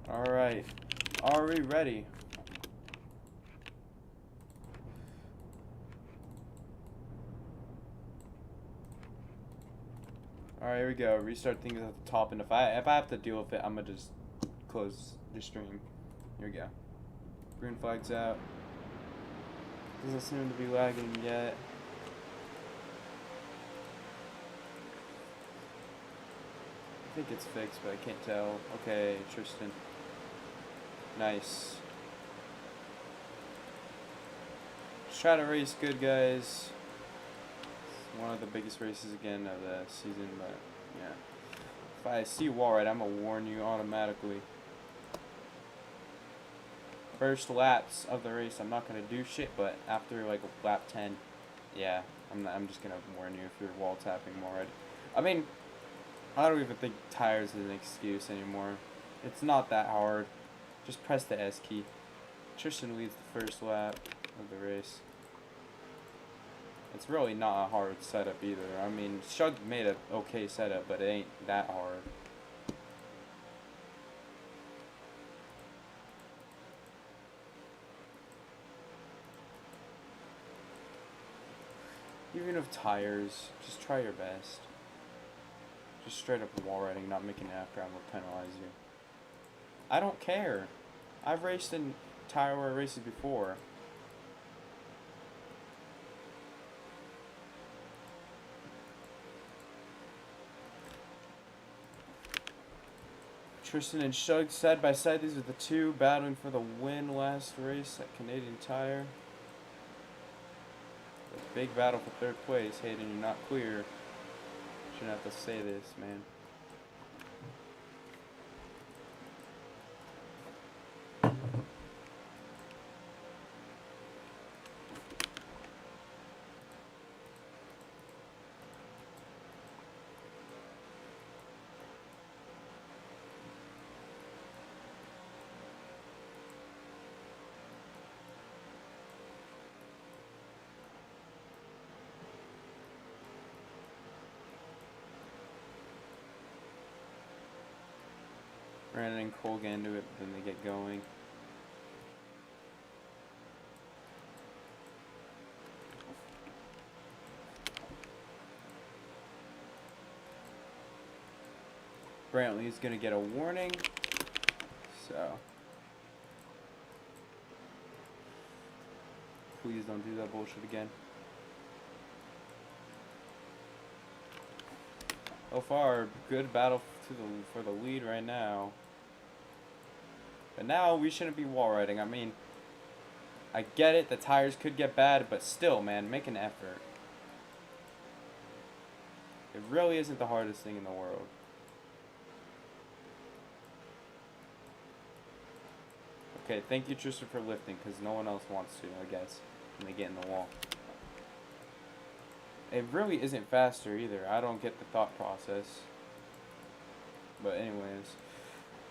Alright. Are we ready? Alright, here we go. Restart things at the top, and if I have to deal with it, I'm gonna just close the stream. Here we go. Green flag's out. Doesn't seem to be lagging yet. I think it's fixed, but I can't tell. Okay, Tristan. Nice. Just try to race good, guys. It's one of the biggest races again of the season, but yeah. If I see wall right, I'm gonna warn you automatically. First laps of the race, I'm not gonna do shit, but after like lap 10, yeah, I'm just gonna warn you if you're wall tapping already. I mean, I don't even think tires is an excuse anymore. It's not that hard. Just press the S key. Tristan leads the first lap of the race. It's really not a hard setup either. I mean, Shug made an okay setup, but it ain't that hard. Even with tires, just try your best. Just straight up wall riding, not making it after I'm gonna penalize you. I don't care. I've raced in tire wear races before. Tristan and Shug side by side. These are the two battling for the win last race at Canadian Tire. A big battle for third place. Hayden, you're not clear. Shouldn't have to say this, man. Brandon and Cole get into it, but then they get going. Brantley's gonna get a warning, so please don't do that bullshit again. So far, good battle for the lead right now. But now we shouldn't be wall riding. I mean, I get it, the tires could get bad, but still, man, make an effort. It really isn't the hardest thing in the world. Okay, thank you, Tristan, for lifting, because no one else wants to, I guess, when they get in the wall. It really isn't faster either. I don't get the thought process. But anyways,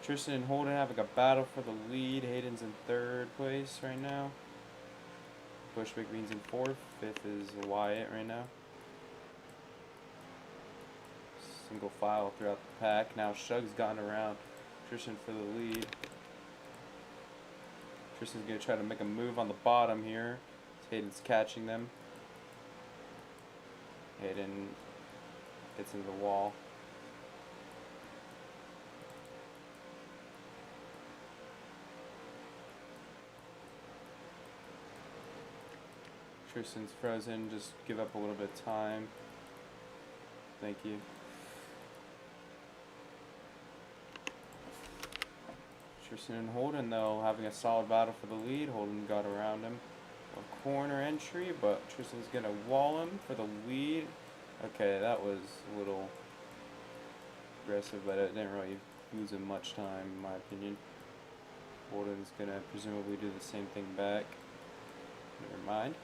Tristan and Holden having a battle for the lead. Hayden's in third place right now. Bushwick Bean's in fourth. Fifth is Wyatt right now. Single file throughout the pack. Now Shug's gotten around Tristan for the lead. Tristan's going to try to make a move on the bottom here. Hayden's catching them. Hayden gets into the wall. Tristan's frozen. Just give up a little bit of time. Thank you. Tristan and Holden, though, having a solid battle for the lead. Holden got around him. A corner entry, but Tristan's going to wall him for the lead. Okay, that was a little aggressive, but it didn't really lose him much time, in my opinion. Holden's going to presumably do the same thing back. Never mind.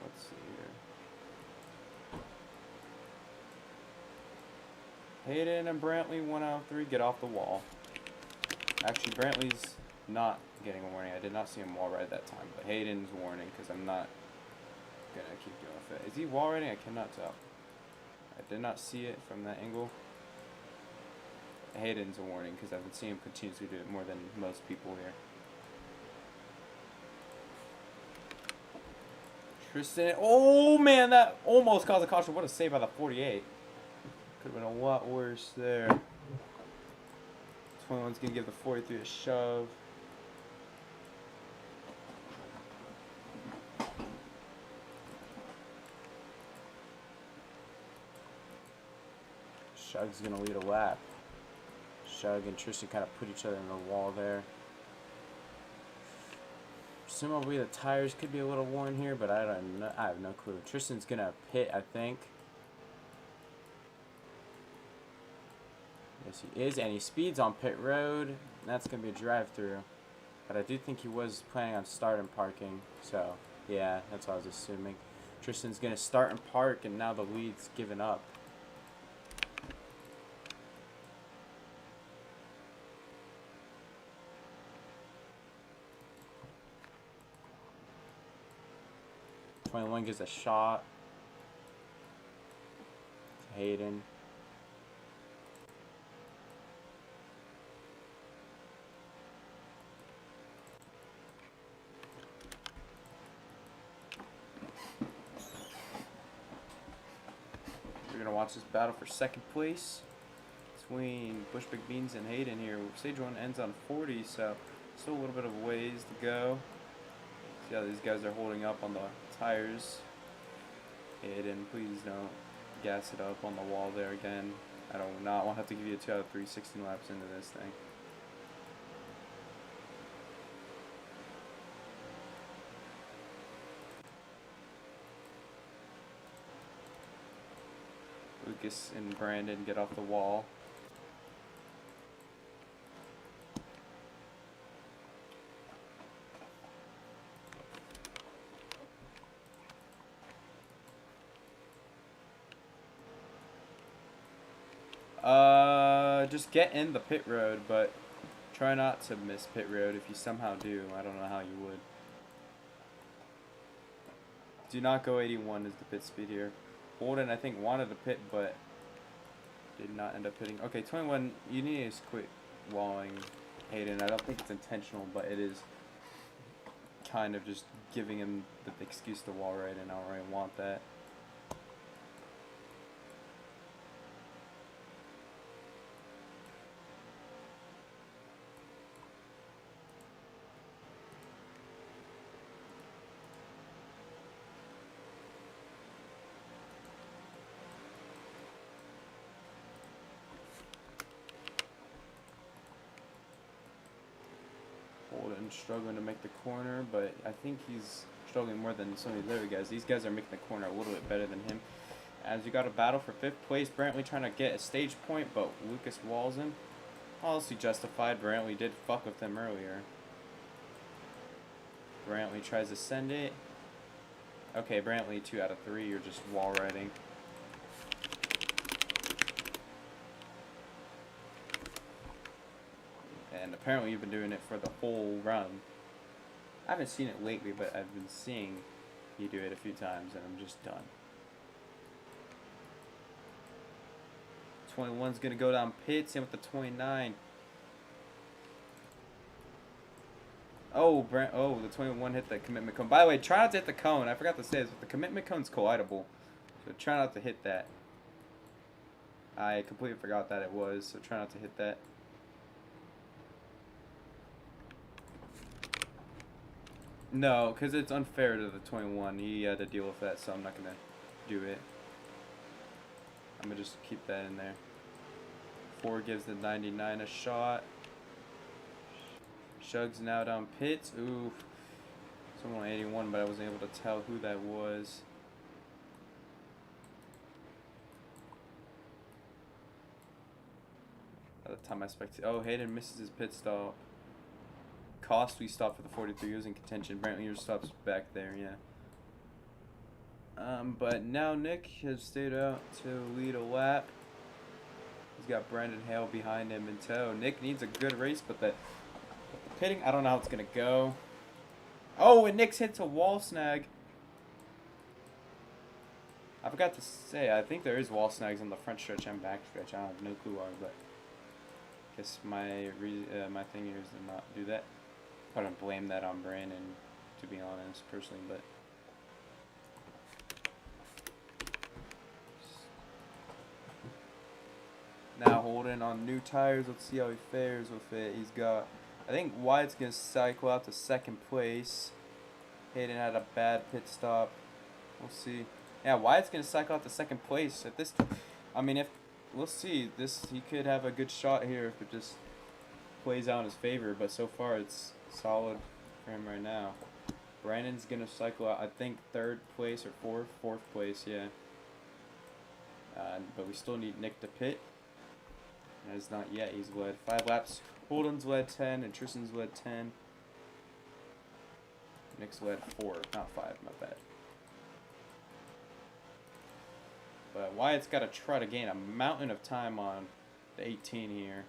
Let's see here. Hayden and Brantley, 1 out of 3, get off the wall. Actually, Brantley's not getting a warning. I did not see him wall ride that time, but Hayden's warning because I'm not Gonna keep going fit. Is he wall riding? I cannot tell. I did not see it from that angle. Hayden's a warning because I've been seeing him continuously do it more than most people here. Tristan, oh man, that almost caused a caution. What a save by the 48. Could have been a lot worse there. 21's gonna give the 43 a shove. Shug's gonna lead a lap. Shug and Tristan kind of put each other in the wall there. Presumably the tires could be a little worn here, but I don't know. I have no clue. Tristan's gonna pit, I think. Yes, he is, and he speeds on pit road. That's gonna be a drive-through, but I do think he was planning on start and parking. So yeah, that's what I was assuming. Tristan's gonna start and park, and now the lead's given up. One gives a shot to Hayden. We're gonna watch this battle for second place between Bush Big Beans and Hayden here. Stage 1 ends on 40, so still a little bit of ways to go. See how these guys are holding up on the tires. Hayden, please don't gas it up on the wall there again. I do not want to have to give you a 2 out of 3 16 laps into this thing. Lucas and Brandon get off the wall. Just get in the pit road, but try not to miss pit road if you somehow do. I don't know how you would. Do not go 81 is the pit speed here. Holden, I think, wanted to pit, but did not end up pitting. Okay, 21, you need to quit walling Hayden. I don't think it's intentional, but it is kind of just giving him the excuse to wall ride, and I don't really want that. Struggling to make the corner, but I think he's struggling more than some of the other guys. These guys are making the corner a little bit better than him. As you got a battle for 5th place, Brantley trying to get a stage point, but Lucas walls him. Policy justified. Brantley did fuck with him earlier. Brantley tries to send it. Okay, Brantley 2 out of 3. You're just wall riding. And apparently you've been doing it for the whole run. I haven't seen it lately, but I've been seeing you do it a few times, and I'm just done. 21's gonna go down pit, same with the 29. Oh, the 21 hit the commitment cone. By the way, try not to hit the cone. I forgot to say this, but the commitment cone's collidable, so try not to hit that. I completely forgot that it was, so try not to hit that. No, because it's unfair to the 21. He had to deal with that, so I'm not going to do it. I'm going to just keep that in there. 4 gives the 99 a shot. Shug's now down pits. Ooh. Someone on 81, but I wasn't able to tell who that was. By the time I spectate. Oh, Hayden misses his pit stop. Costly stop for the 43. He was in contention. Brantley, your stop's back there, yeah. But now Nick has stayed out to lead a lap. He's got Brandon Hale behind him in tow. Nick needs a good race, but the pitting, I don't know how it's going to go. Oh, and Nick's hits a wall snag. I forgot to say, I think there is wall snags on the front stretch and back stretch. I have no clue why, but I guess my thing here is to not do that. I don't blame that on Brandon, to be honest, personally, but now Holden on new tires. Let's see how he fares with it. He's got, I think Wyatt's gonna cycle out to second place. Hayden had a bad pit stop. We'll see. Yeah, Wyatt's gonna cycle out to second place at this. I mean, if we'll see, he could have a good shot here if it just plays out in his favor. But so far, it's solid for him right now. Brandon's gonna cycle out, I think, third place or fourth place, yeah. But we still need Nick to pit. And it's not yet. He's led 5 laps. Holden's led 10, and Tristan's led 10. Nick's led 4, not 5, my bad. But Wyatt's got to try to gain a mountain of time on the 18 here.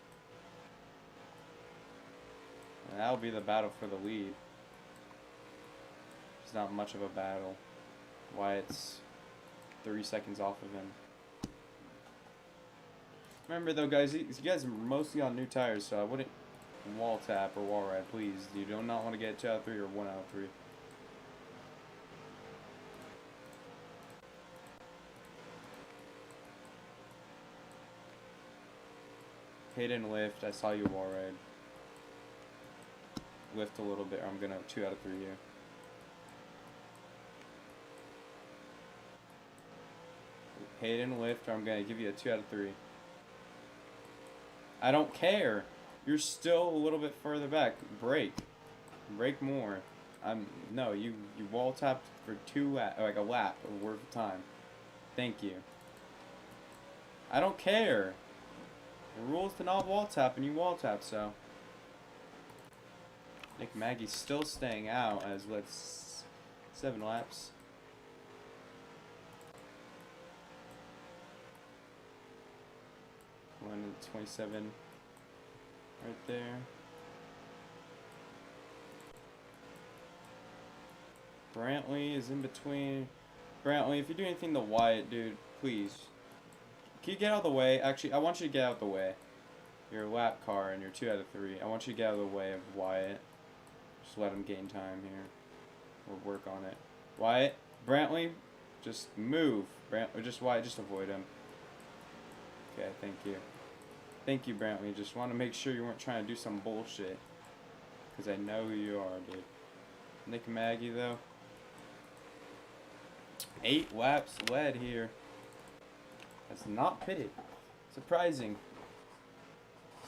And that'll be the battle for the lead. It's not much of a battle. Wyatt's 3 seconds off of him. Remember though, guys, you guys are mostly on new tires, so I wouldn't wall tap or wall ride, please. You do not want to get 2 out of 3 or 1 out of 3. Hayden lift. I saw you wall ride. Lift a little bit, or I'm gonna 2 out of 3 here. Hayden lift, or I'm gonna give you a 2 out of 3. I don't care. You're still a little bit further back. Brake more. No. You wall tapped for like a lap worth of time. Thank you. I don't care. The rule is to not wall tap, and you wall tap. So Nick Maggie's still staying out as let's 7 laps. One 27 right there. Brantley is in between. Brantley, if you do anything to Wyatt, dude, please. Can you get out of the way? Actually, I want you to get out of the way. You're a lap car and you're 2 out of 3. I want you to get out of the way of Wyatt. Just let him gain time here. We'll work on it. Wyatt, Brantley, just move. Wyatt, just avoid him. Okay, thank you. Thank you, Brantley. Just want to make sure you weren't trying to do some bullshit. Because I know who you are, dude. Nick Maggie, though. 8 laps led here. That's not pitted. Surprising.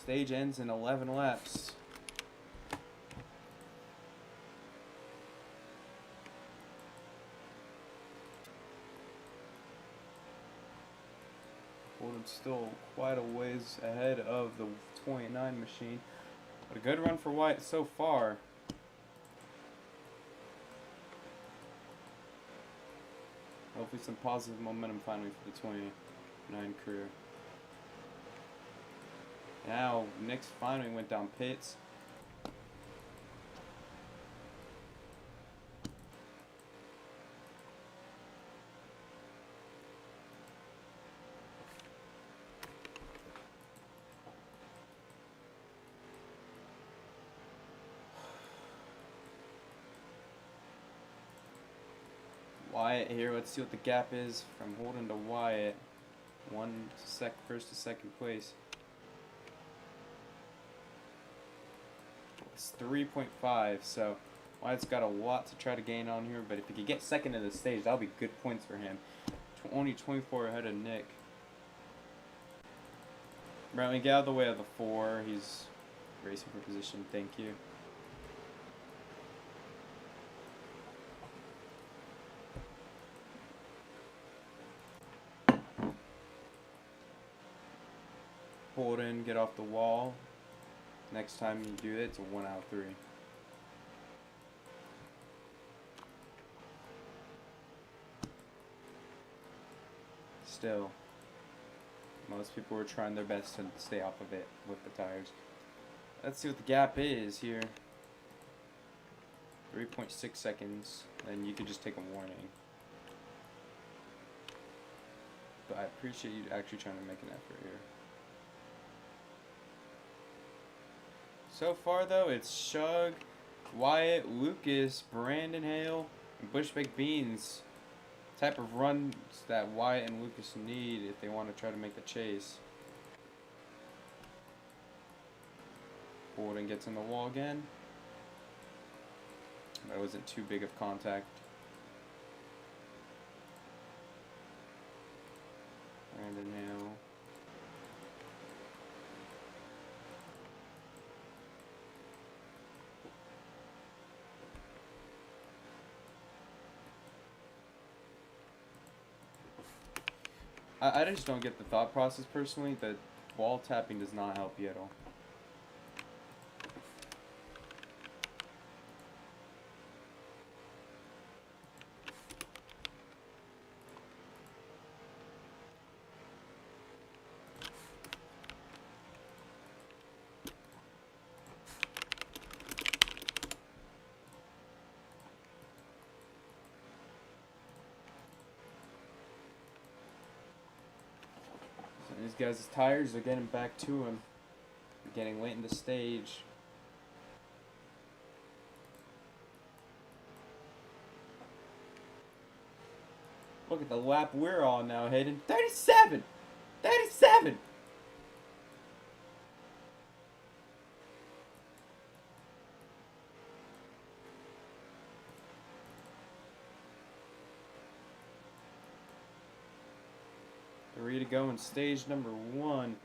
Stage ends in 11 laps. Holden's still quite a ways ahead of the 29 machine. But a good run for Wyatt so far. Hopefully some positive momentum finally for the 29 crew. Now, Nick's finally went down pits. Wyatt here, let's see what the gap is from Holden to Wyatt. First to second place. It's 3.5, so Wyatt's got a lot to try to gain on here, but if he could get second in the stage, that'll be good points for him. Only 24 ahead of Nick. Brantley, get out of the way of the 4. He's racing for position, thank you. Holden, get off the wall. Next time you do it, it's a 1 out of 3. Still, most people were trying their best to stay off of it with the tires. Let's see what the gap is here. 3.6 seconds, and you could just take a warning. but I appreciate you actually trying to make an effort here. So far, though, it's Shug, Wyatt, Lucas, Brandon Hale, and Bush Baked Beans. Type of runs that Wyatt and Lucas need if they want to try to make the chase. Holden gets in the wall again. That wasn't too big of contact. Brandon Hale. I just don't get the thought process personally that wall tapping does not help you at all. These guys' tires are getting back to him. They're getting late in the stage. Look at the lap we're on now, Hayden. 37! 37! Ready to go in stage number 1.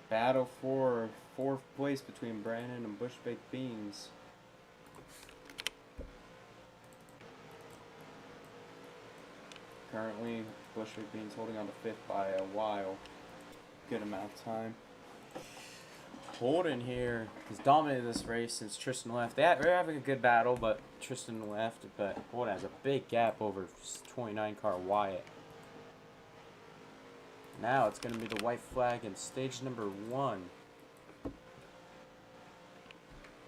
Battle for 4th place between Brandon and Bush Baked Beans. Currently, Bush Baked Beans holding on to 5th by a while. Good amount of time. Holden here has dominated this race since Tristan left. They're having a good battle, but Tristan left. But Holden has a big gap over 29 car Wyatt. Now it's going to be the white flag in stage number 1.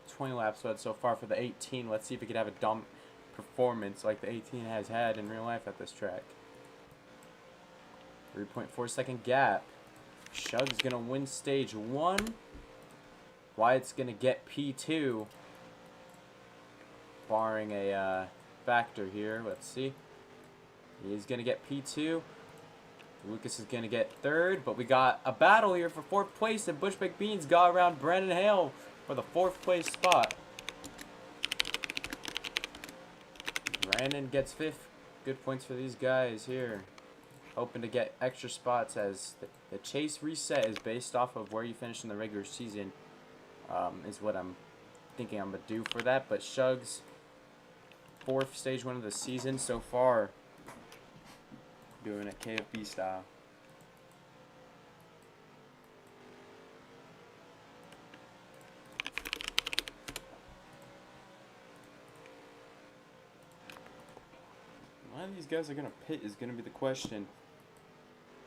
20 laps led so far for the 18. Let's see if we could have a dumb performance like the 18 has had in real life at this track. 3.4 second gap. Shug's going to win stage 1. Wyatt's going to get P2, barring a factor here. Let's see. He's going to get P2. Lucas is going to get 3rd, but we got a battle here for 4th place, and Bush Baked Beans got around Brandon Hale for the 4th place spot. Brandon gets 5th. Good points for these guys here. Hoping to get extra spots as the chase reset is based off of where you finish in the regular season. Is what I'm thinking I'm going to do for that. But Shug's 4th stage 1 of the season so far. Doing it KFB style. Why these guys are going to pit is going to be the question.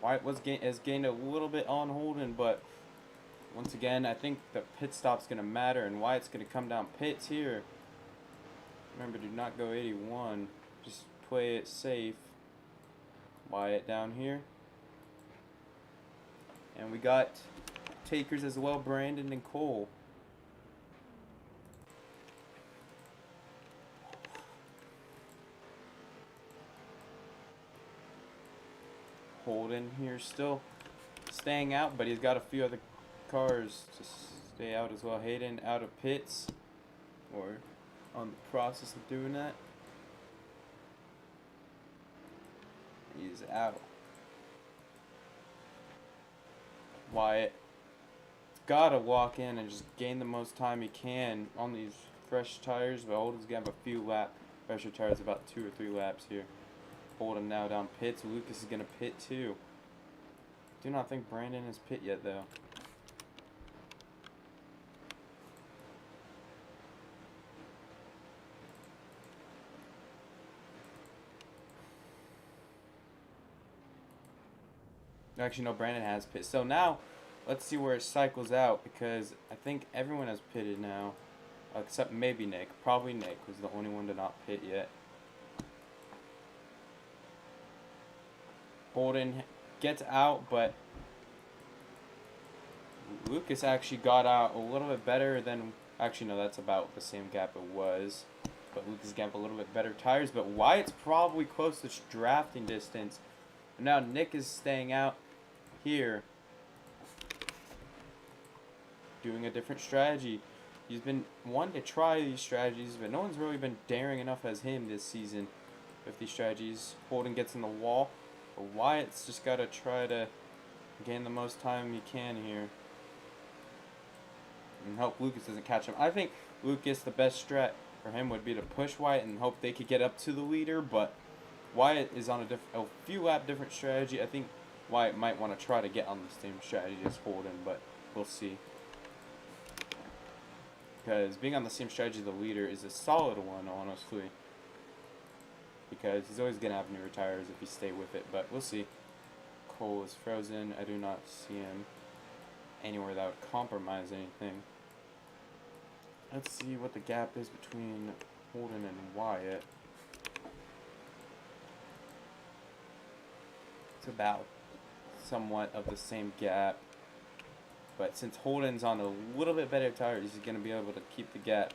Wyatt has gained a little bit on Holden, but once again, I think the pit stop's going to matter, and Wyatt's going to come down pits here. Remember, do not go 81. Just play it safe. Wyatt down here. And we got takers as well, Brandon and Cole. Holden here still staying out, but he's got a few other cars to stay out as well. Hayden out of pits, or on the process of doing that. He's out. Wyatt gotta walk in and just gain the most time he can on these fresh tires, but Holden's gonna have a few fresher tires, about 2 or 3 laps here. Holden now down pits. Lucas is gonna pit too. Do not think Brandon has pit yet though. Actually, no, Brandon has pit. So now, let's see where it cycles out, because I think everyone has pitted now, except maybe Nick. Probably Nick was the only one to not pit yet. Holden gets out, but Lucas actually got out a little bit better than... Actually, no, that's about the same gap it was. But Lucas got a little bit better tires. But Wyatt's probably close to drafting distance. And now Nick is staying out here, doing a different strategy. He's been wanting to try these strategies, but no one's really been daring enough as him this season with these strategies. Holden gets in the wall, but Wyatt's just got to try to gain the most time he can here and hope Lucas doesn't catch him. I think Lucas, the best strat for him would be to push Wyatt and hope they could get up to the leader, but Wyatt is on a few lap different strategy. I think Wyatt might want to try to get on the same strategy as Holden, but we'll see. Because being on the same strategy as the leader is a solid one, honestly. Because he's always going to have newer tires if he stay with it, but we'll see. Cole is frozen. I do not see him anywhere that would compromise anything. Let's see what the gap is between Holden and Wyatt. It's about somewhat of the same gap. But since Holden's on a little bit better tires, he's going to be able to keep the gap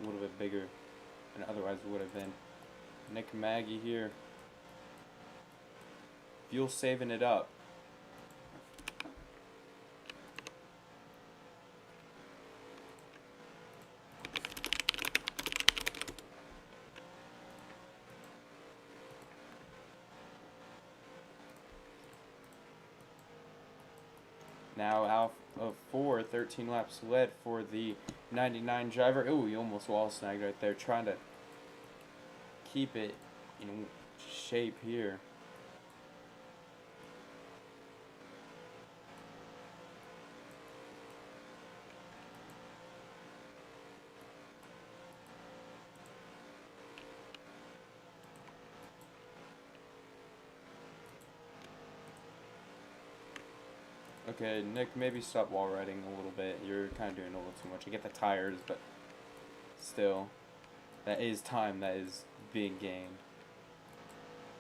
a little bit bigger than otherwise would have been. Nick Maggie here. Fuel saving it up. Now out of 4, 13 laps led for the 99 driver. Oh, he almost wall snagged right there, trying to keep it in shape here. Okay, Nick, maybe stop wall riding a little bit. You're kind of doing a little too much. I get the tires, but still, that is time that is being gained.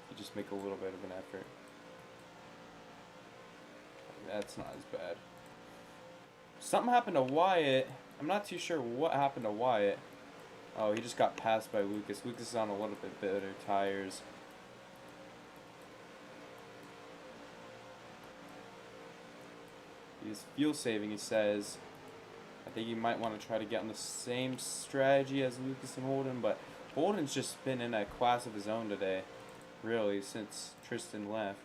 You just make a little bit of an effort. That's not as bad. Something happened to Wyatt. I'm not too sure what happened to Wyatt. Oh, he just got passed by Lucas. Lucas is on a little bit better tires. He's fuel saving, he says. I think he might want to try to get on the same strategy as Lucas and Holden, but Holden's just been in a class of his own today, really, since Tristan left.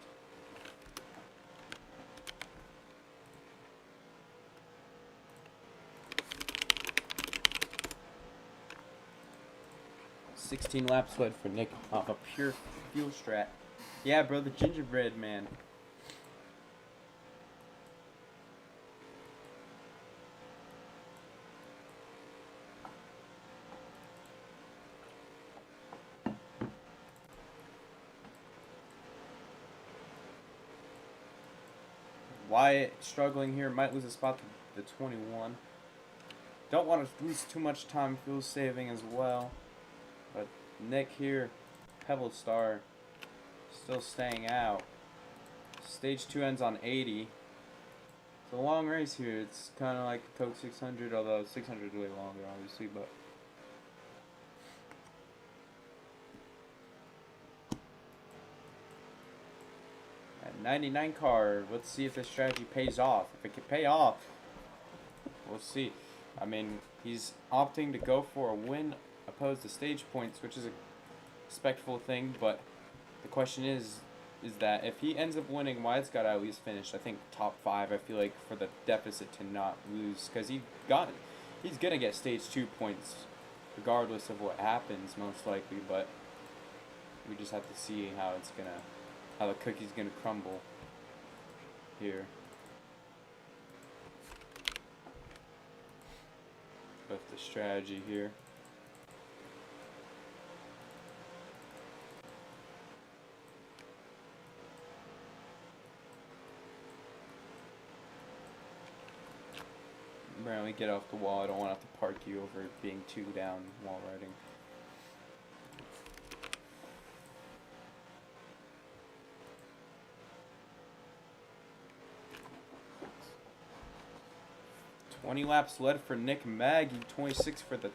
$16 laps led for Nick off a pure fuel strat. Yeah, bro, the gingerbread man. Wyatt struggling here, might lose a spot to the 21. Don't want to lose too much time fuel saving as well. But Nick here, Pebble Star, still staying out. Stage 2 ends on 80. It's a long race here. It's kind of like Coke 600, although 600 is way longer, obviously, but... At 99 car, let's see if this strategy pays off. If it can pay off, we'll see. I mean, he's opting to go for a win opposed to stage points, which is a respectful thing, but the question is that if he ends up winning, Wyatt's got to at least finish, I think, top 5, I feel like, for the deficit to not lose, because he's going to get stage 2 points regardless of what happens, most likely, but we just have to see how the cookie's going to crumble here. With the strategy here. Apparently get off the wall. I don't want to have to park you over being 2 down while riding. 20 laps led for Nick Maggie, 26 for the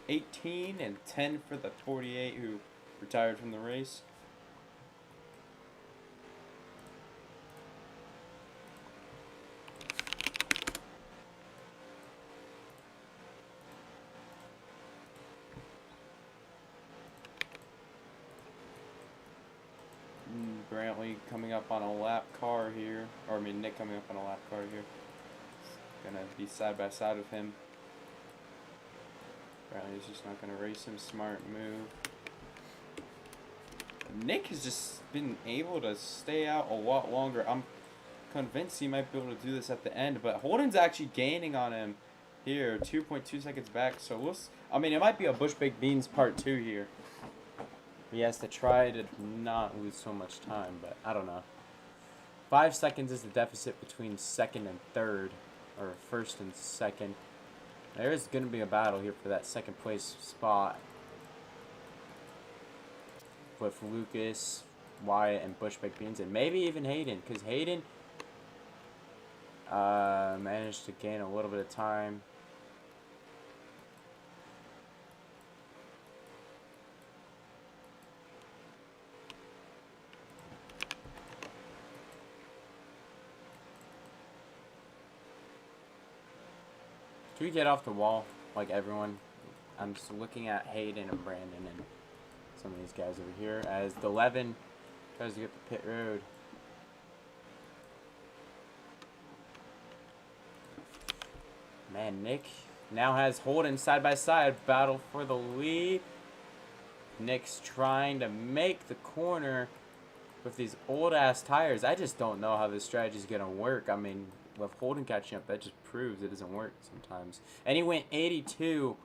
18, and 10 for the 48 who retired from the race. Brantley coming up on a lap car here, or I mean Nick coming up on a lap car here. Gonna be side by side with him. Brantley's just not gonna race him. Smart move. Nick has just been able to stay out a lot longer. I'm convinced he might be able to do this at the end, but Holden's actually gaining on him here, 2.2 seconds back. So I mean, it might be a Bush Baked Beans part 2 here. He has to try to not lose so much time, but I don't know. 5 seconds is the deficit between second and third, or first and second. There is going to be a battle here for that second place spot with Lucas, Wyatt, and Bush Baked Beans, and maybe even Hayden, because Hayden managed to gain a little bit of time. Can we get off the wall, like everyone? I'm just looking at Hayden and Brandon and some of these guys over here as the 11 tries to get the pit road. Man, Nick now has Holden side by side, battle for the lead. Nick's trying to make the corner with these old ass tires. I just don't know how this strategy is gonna work. I mean, with Holden catching up, that just proves it doesn't work sometimes. And he went 82.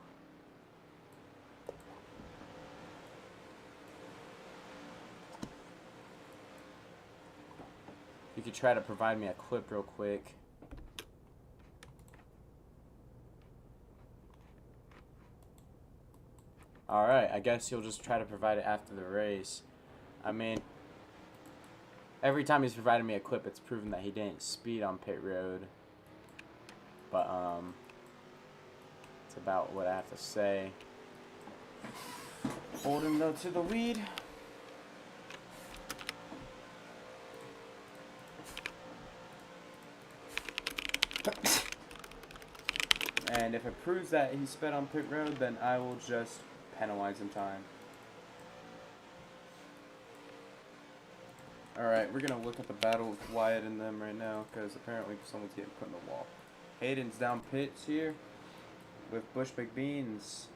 You could try to provide me a clip real quick. Alright, I guess he'll just try to provide it after the race. I mean, every time he's provided me a clip, it's proven that he didn't speed on pit road. But, it's about what I have to say. Holden, though, to the lead. And if it proves that he sped on pit road, then I will just penalize him time. Alright, we're going to look at the battle with Wyatt and them right now, because apparently someone's getting put in the wall. Hayden's down pits here with Bush Baked Beans.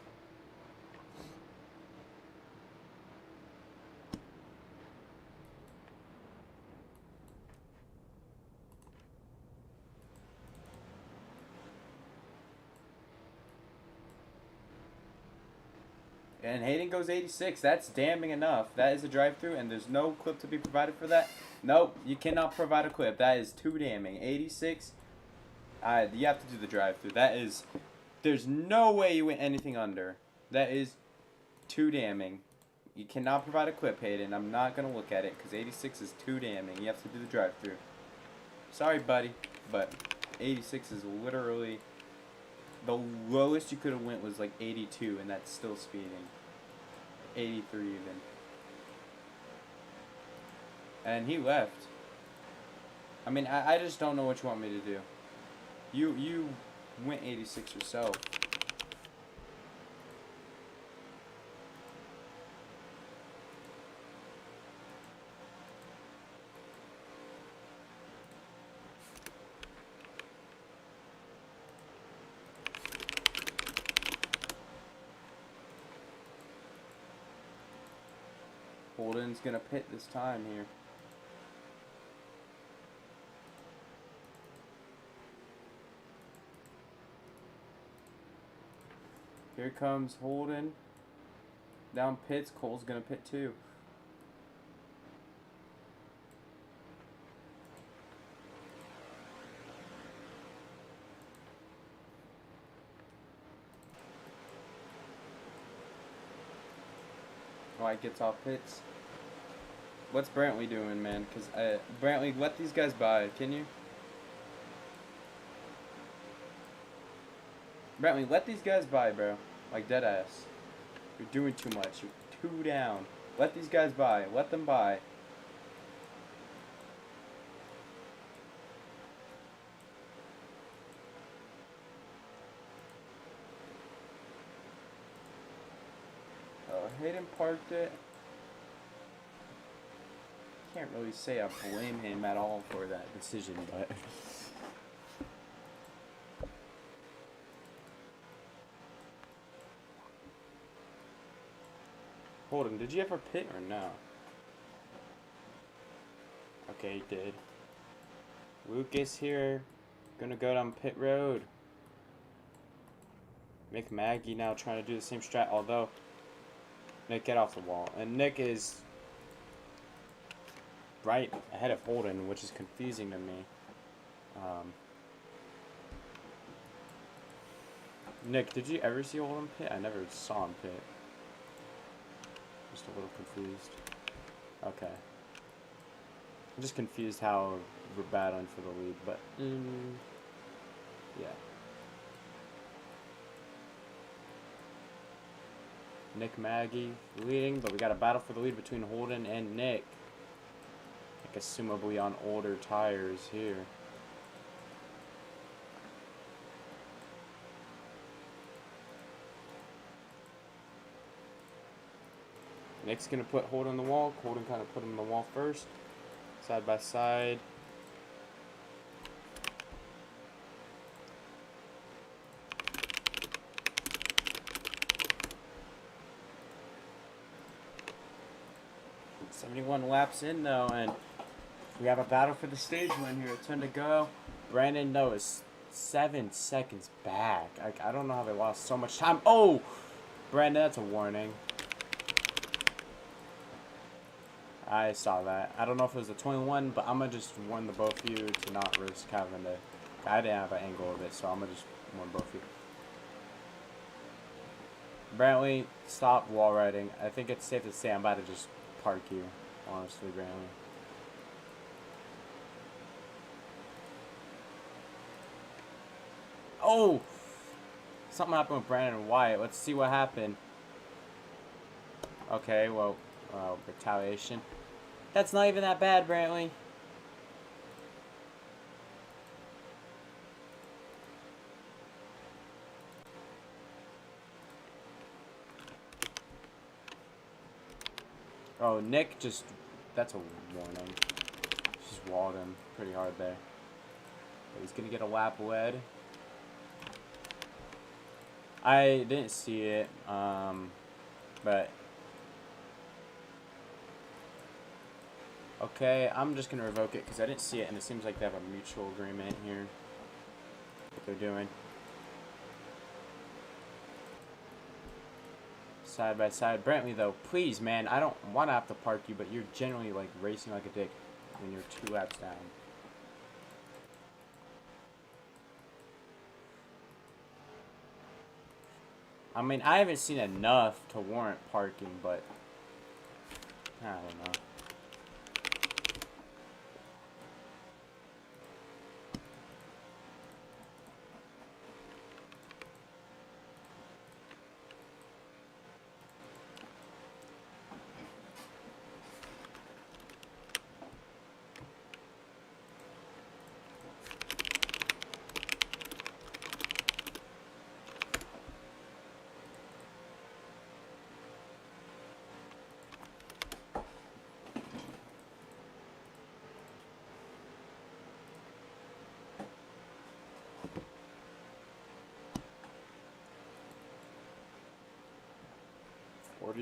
And Hayden goes 86. That's damning enough. That is a drive-through, and there's no clip to be provided for that. Nope, you cannot provide a clip. That is too damning. 86. You have to do the drive-through. That is... There's no way you went anything under. That is too damning. You cannot provide a clip, Hayden. I'm not going to look at it, because 86 is too damning. You have to do the drive-through. Sorry, buddy, but 86 is literally... The lowest you could have went was like 82, and that's still speeding. 83 even. And he left. I mean, I just don't know what you want me to do. You went 86 yourself. Holden's gonna pit this time here. Here comes Holden. Down pits. Cole's gonna pit too. White gets off pits. What's Brantley doing, man? Because Brantley, let these guys by, can you? Brantley, let these guys by, bro. Like, dead ass. You're doing too much. You're 2 down. Let these guys by. Let them by. Oh, Hayden parked it. Can't really say I blame him at all for that decision, but... Holden, did you ever pit or no? Okay, he did. Lucas here. Gonna go down pit road. Mick Maggie now trying to do the same strat, although... Nick, get off the wall. And Nick is... right ahead of Holden, which is confusing to me. Nick, did you ever see Holden pit? I never saw him pit. Just a little confused. Okay. I'm just confused how we're battling for the lead, but yeah. Nick Maggie leading, but we got a battle for the lead between Holden and Nick. Like, assumably on older tires here. Nick's gonna put Holden on the wall. Holden kind of put him on the wall first. Side by side. "71 laps in though, and we have a battle for the stage win here. 10 to go. Brandon though is 7 seconds back. I don't know how they lost so much time. Oh, Brandon, that's a warning. I saw that. I don't know if it was a 21, but I'm going to just warn the both of you to not risk having to... I didn't have an angle of it, so I'm going to just warn both of you. Brantley, stop wall riding. I think it's safe to say I'm about to just park you, honestly, Brantley. Oh! Something happened with Brandon and Wyatt. Let's see what happened. Okay, well, retaliation. That's not even that bad, Brantley. Oh, Nick just... That's a warning. Just walled him pretty hard there. But he's going to get a lap led. I didn't see it, but... Okay, I'm just going to revoke it because I didn't see it, and it seems like they have a mutual agreement here. What they're doing. Side by side. Brantley, though, please, man, I don't want to have to park you, but you're generally, like, racing like a dick when you're 2 laps down. I mean, I haven't seen enough to warrant parking, but I don't know.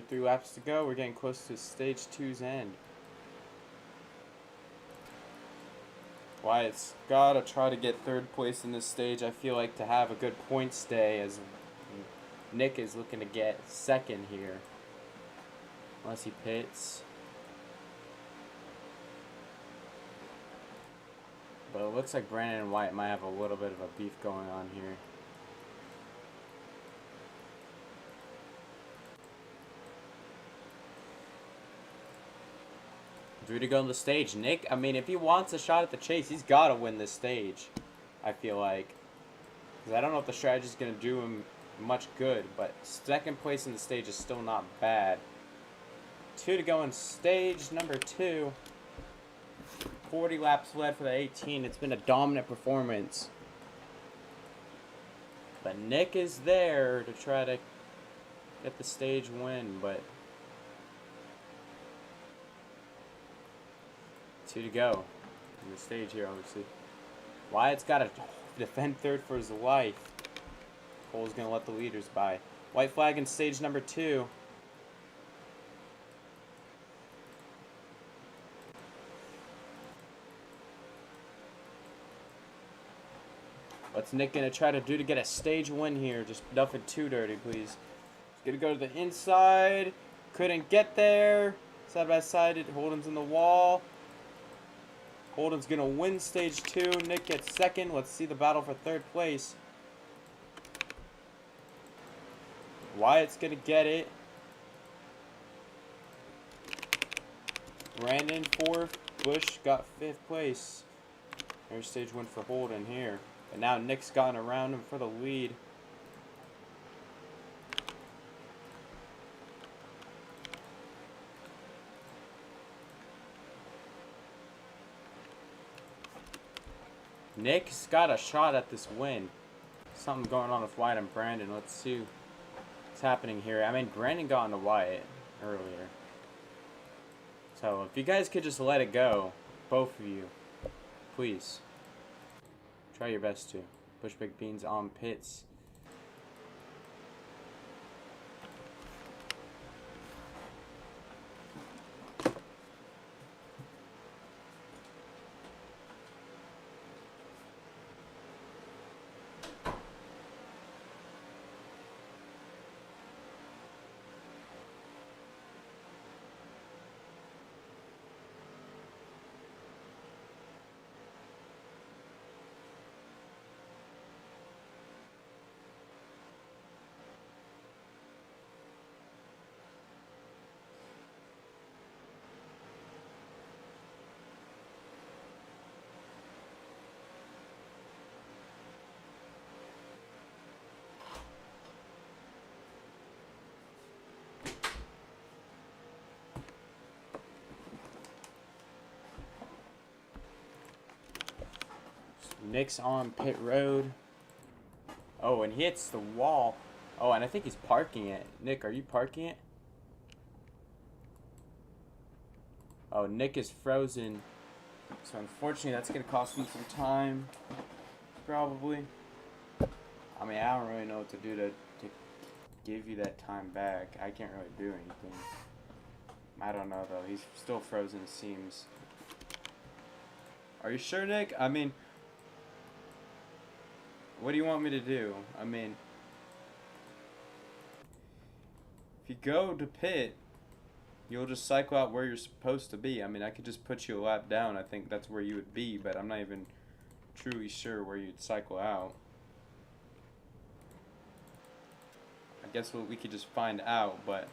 Three laps to go. We're getting close to stage 2's end. Wyatt's gotta try to get 3rd place in this stage, I feel like, to have a good points day, as Nick is looking to get 2nd here. Unless he pits. But it looks like Brandon and Wyatt might have a little bit of a beef going on here. Drew to go on the stage. Nick, I mean, if he wants a shot at the chase, he's got to win this stage, I feel like. Because I don't know if the strategy is going to do him much good, but second place in the stage is still not bad. 2 to go in stage number 2. 40 laps led for the 18. It's been a dominant performance. But Nick is there to try to get the stage win, but 2 to go in the stage here, obviously. Wyatt's got to defend third for his life. Cole's going to let the leaders by. White flag in stage number 2. What's Nick going to try to do to get a stage win here? Just nothing too dirty, please. He's going to go to the inside. Couldn't get there. Side by side, Holden's in the wall. Holden's going to win stage 2. Nick gets second. Let's see the battle for third place. Wyatt's going to get it. Brandon 4th. Bush got 5th place. There's stage win for Holden here. But now Nick's gotten around him for the lead. Nick's got a shot at this win. Something going on with Wyatt and Brandon. Let's see what's happening here. I mean, Brandon got into Wyatt earlier. So if you guys could just let it go, both of you, please. Try your best to. Push Big Beans on pits. Nick's on pit road. Oh, and he hits the wall. Oh, and I think he's parking it. Nick, are you parking it? Oh, Nick is frozen. So unfortunately, that's going to cost him some time. Probably. I mean, I don't really know what to do to give you that time back. I can't really do anything. I don't know, though. He's still frozen, it seems. Are you sure, Nick? I mean, what do you want me to do? I mean, if you go to pit, you'll just cycle out where you're supposed to be. I mean, I could just put you a lap down. I think that's where you would be, but I'm not even truly sure where you'd cycle out. I guess we could just find out, but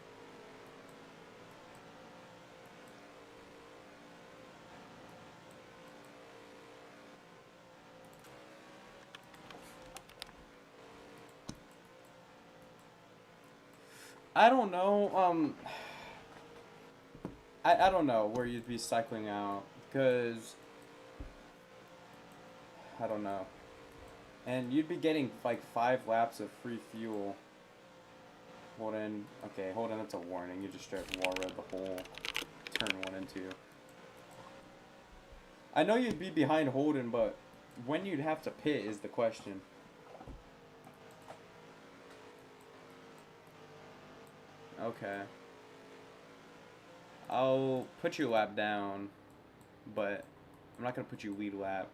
I don't know. I don't know where you'd be cycling out, because I don't know. And you'd be getting like 5 laps of free fuel. Holden, okay, Holden, that's a warning. You just straight wall road the whole turn 1 and 2. I know you'd be behind Holden, but when you'd have to pit is the question. Okay. I'll put you lap down, but I'm not gonna put you lead lap.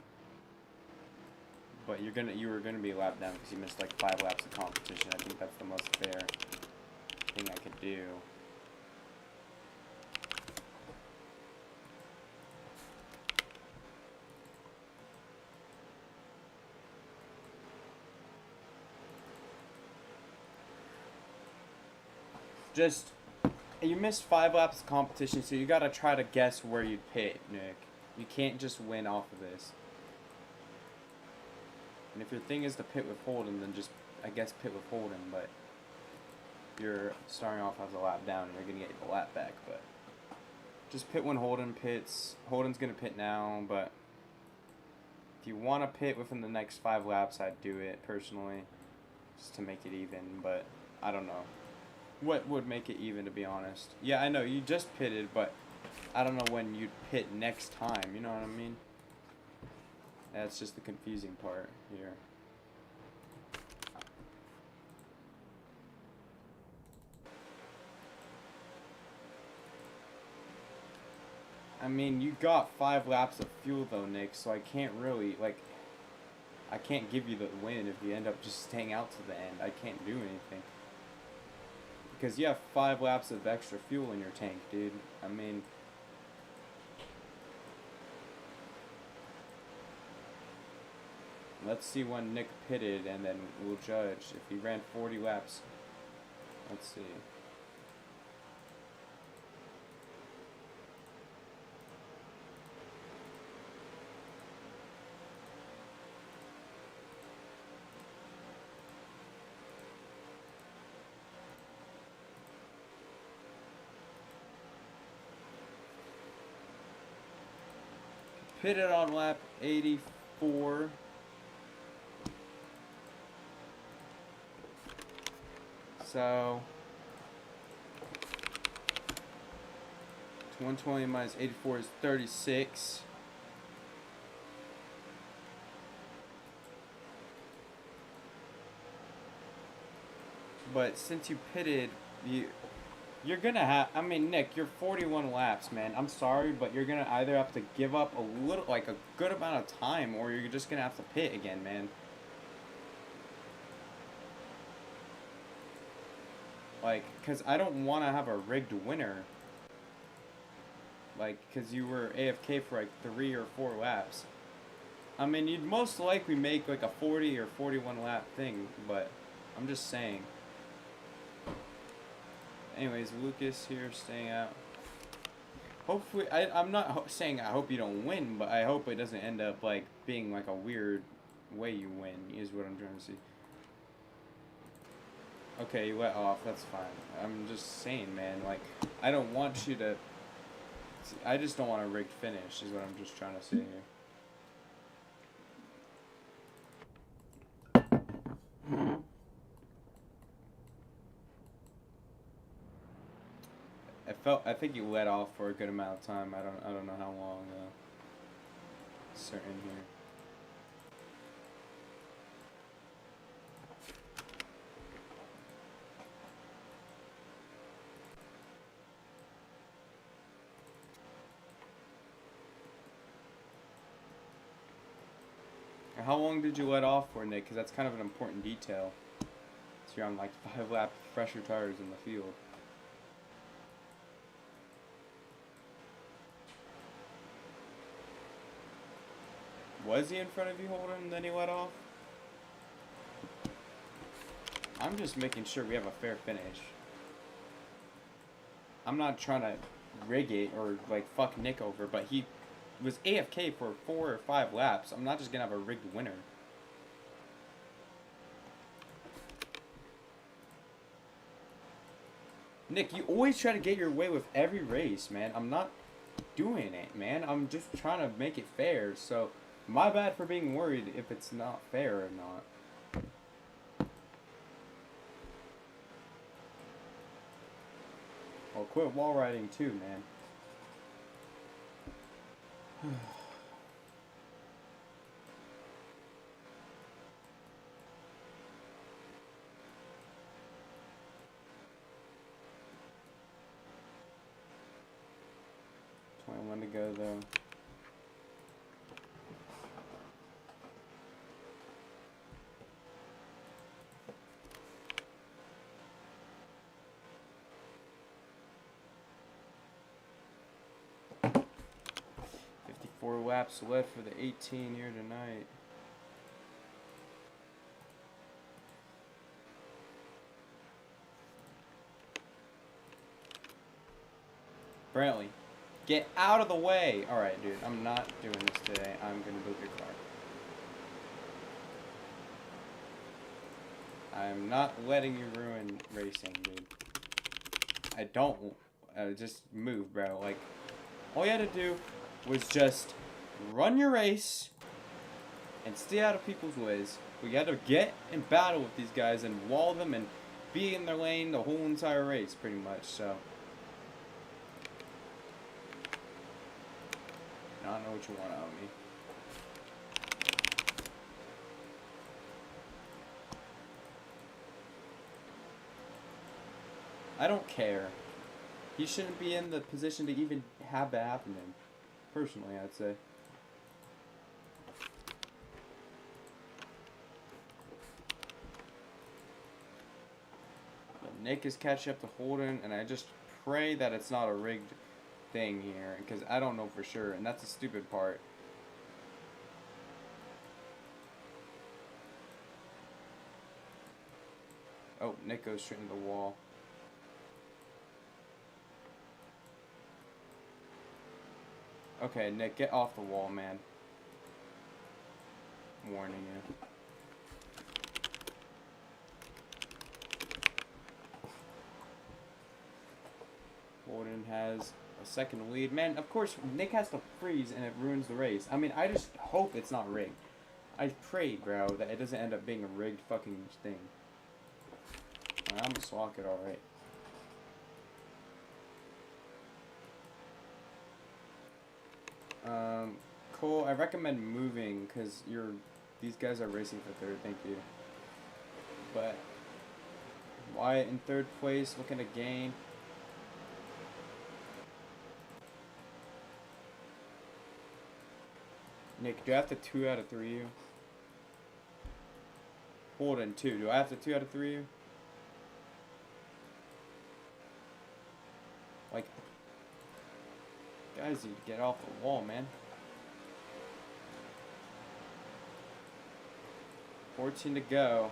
But you were gonna be lap down because you missed like 5 laps of competition. I think that's the most fair thing I could do. Just, you missed 5 laps of competition, so you gotta try to guess where you'd pit, Nick. You can't just win off of this. And if your thing is to pit with Holden, then just, I guess, pit with Holden, but you're starting off as a lap down and you're going to get the lap back, but just pit when Holden pits. Holden's going to pit now, but if you want to pit within the next 5 laps, I'd do it, personally, just to make it even, but I don't know. What would make it even, to be honest? Yeah, I know, you just pitted, but I don't know when you'd pit next time, you know what I mean? That's just the confusing part here. I mean, you got 5 laps of fuel though, Nick, so I can't really, like, I can't give you the win if you end up just staying out to the end. I can't do anything. Because you have 5 laps of extra fuel in your tank, dude. I mean, let's see when Nick pitted, and then we'll judge. If he ran 40 laps, let's see. Pitted on lap 84. So 120 minus 84 is 36. But since you pitted, you're gonna have, I mean, Nick, you're 41 laps, man. I'm sorry, but you're gonna either have to give up a little, like a good amount of time, or you're just gonna have to pit again, man. Like, cause I don't want to have a rigged winner. Like, cause you were AFK for like 3 or 4 laps. I mean, you'd most likely make like a 40 or 41 lap thing, but I'm just saying. Anyways, Lucas here staying out. Hopefully, I'm not saying I hope you don't win, but I hope it doesn't end up like being like a weird way you win, is what I'm trying to see. Okay, you let off, that's fine. I'm just saying, man, like, I don't want you to, I just don't want a rigged finish, is what I'm just trying to say here. I think you let off for a good amount of time. I don't know how long. Certain here. How long did you let off for, Nick? Because that's kind of an important detail. So you're on like 5 lap fresher tires in the field. Was he in front of you, Holden, and then he let off? I'm just making sure we have a fair finish. I'm not trying to rig it or like fuck Nick over, but he was AFK for 4 or 5 laps. I'm not just gonna have a rigged winner. Nick, you always try to get your way with every race, man. I'm not doing it, man. I'm just trying to make it fair, so my bad for being worried if it's not fair or not. Well, quit wall riding too, man. 21 to go though. Four laps left for the 18 here tonight. Brantley, get out of the way. Alright, dude, I'm not doing this today. I'm gonna boot your car. I'm not letting you ruin racing, dude. I don't. Just move, bro. Like, all you had to do was just run your race and stay out of people's ways. We got to get in battle with these guys and wall them and be in their lane the whole entire race, pretty much. So, I don't know what you want out of me. I don't care. He shouldn't be in the position to even have that happen to him. Personally, I'd say. But Nick is catching up to Holden, and I just pray that it's not a rigged thing here, because I don't know for sure, and that's the stupid part. Oh, Nick goes straight into the wall. Okay, Nick, get off the wall, man. I'm warning you. Holden has a second lead. Man, of course, Nick has to freeze and it ruins the race. I mean, I just hope it's not rigged. I pray, bro, that it doesn't end up being a rigged fucking thing. I'm gonna swalk it alright. Cole, I recommend moving because these guys are racing for third. Thank you. But Wyatt in third place, looking to gain. Nick, do I have to 2 out of 3 you? Holden 2. Do I have to 2 out of 3 you? Like, guys need to get off the wall, man. 14 to go.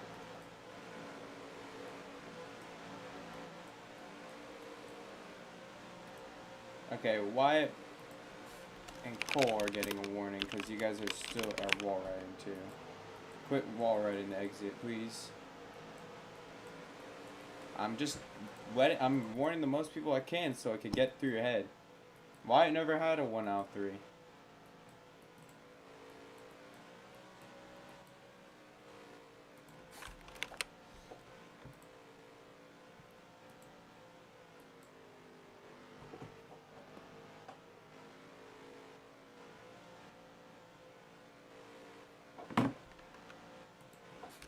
Okay, Wyatt and Cole are getting a warning because you guys are still wall riding too. Quit wall riding the exit, please. I'm warning the most people I can so I can get through your head. Wyatt never had a 1 out of 3.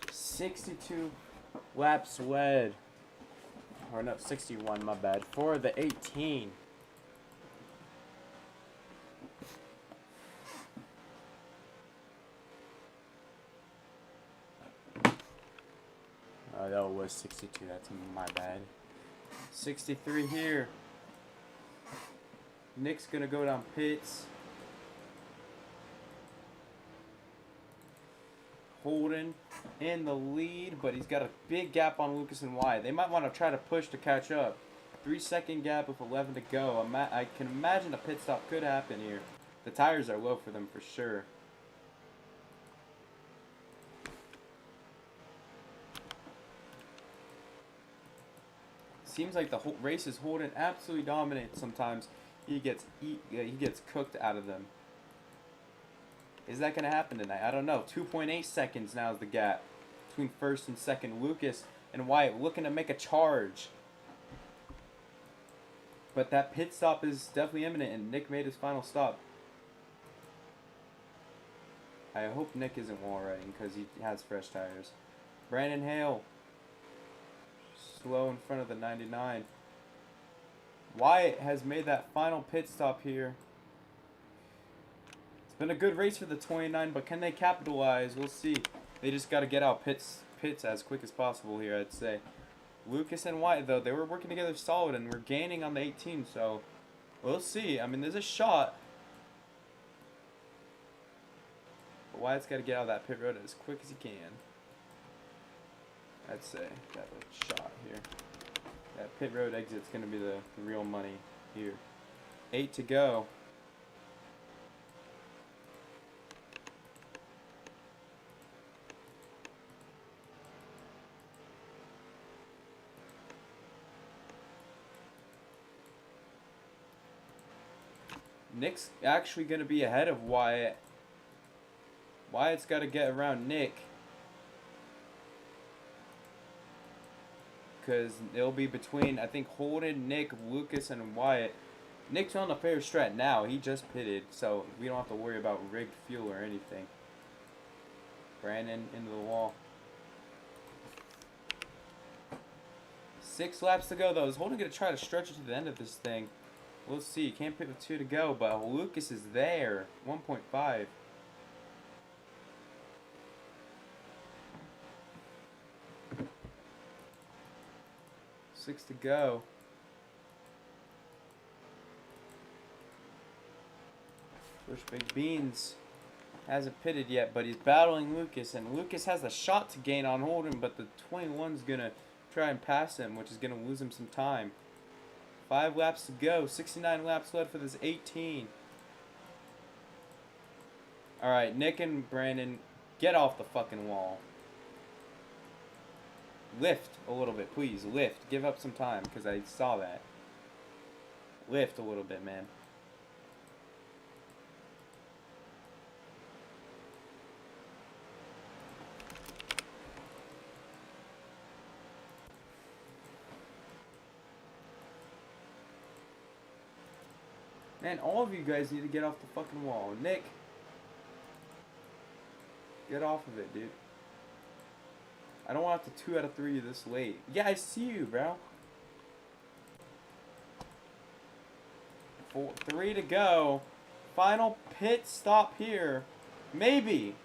$62 laps led. Or no, 61, my bad. For the 18. Oh, that was 62. That's my bad. 63 here. Nick's gonna go down pits. Holden in the lead, but he's got a big gap on Lucas and Wyatt. They might want to try to push to catch up. 3-second gap with 11 to go. I can imagine a pit stop could happen here. The tires are low for them for sure. Seems like the whole race is Holden absolutely dominant. Sometimes he gets cooked out of them. Is that going to happen tonight? I don't know. 2.8 seconds now is the gap between first and second. Lucas and Wyatt looking to make a charge. But that pit stop is definitely imminent, and Nick made his final stop. I hope Nick isn't wall riding because he has fresh tires. Brandon Hale, slow in front of the 99. Wyatt has made that final pit stop here. It's been a good race for the 29, but can they capitalize? We'll see. They just got to get out pits as quick as possible here, I'd say. Lucas and Wyatt, though, they were working together solid, and we're gaining on the 18, so we'll see. I mean, there's a shot. But Wyatt's got to get out of that pit road as quick as he can. I'd say got a shot here. That pit road exit's going to be the real money here. 8 to go. Nick's actually going to be ahead of Wyatt. Wyatt's got to get around Nick. Because it'll be between, I think, Holden, Nick, Lucas, and Wyatt. Nick's on the fair strat now. He just pitted, so we don't have to worry about rigged fuel or anything. Brandon into the wall. 6 laps to go, though. Is Holden going to try to stretch it to the end of this thing? We'll see. Can't pit with 2 to go, but Lucas is there. 1.5. Six to go. Bush Big Beans hasn't pitted yet, but he's battling Lucas, and Lucas has a shot to gain on Holden, but the 21's gonna try and pass him, which is gonna lose him some time. 5 laps to go. 69 laps left for this 18. All right, Nick and Brandon, get off the fucking wall. Lift a little bit, please. Lift. Give up some time, because I saw that. Lift a little bit, man. Man, all of you guys need to get off the fucking wall. Nick, get off of it, dude. I don't want to 2 out of 3 this late. Yeah, I see you, bro. 3 to go. Final pit stop here. Maybe.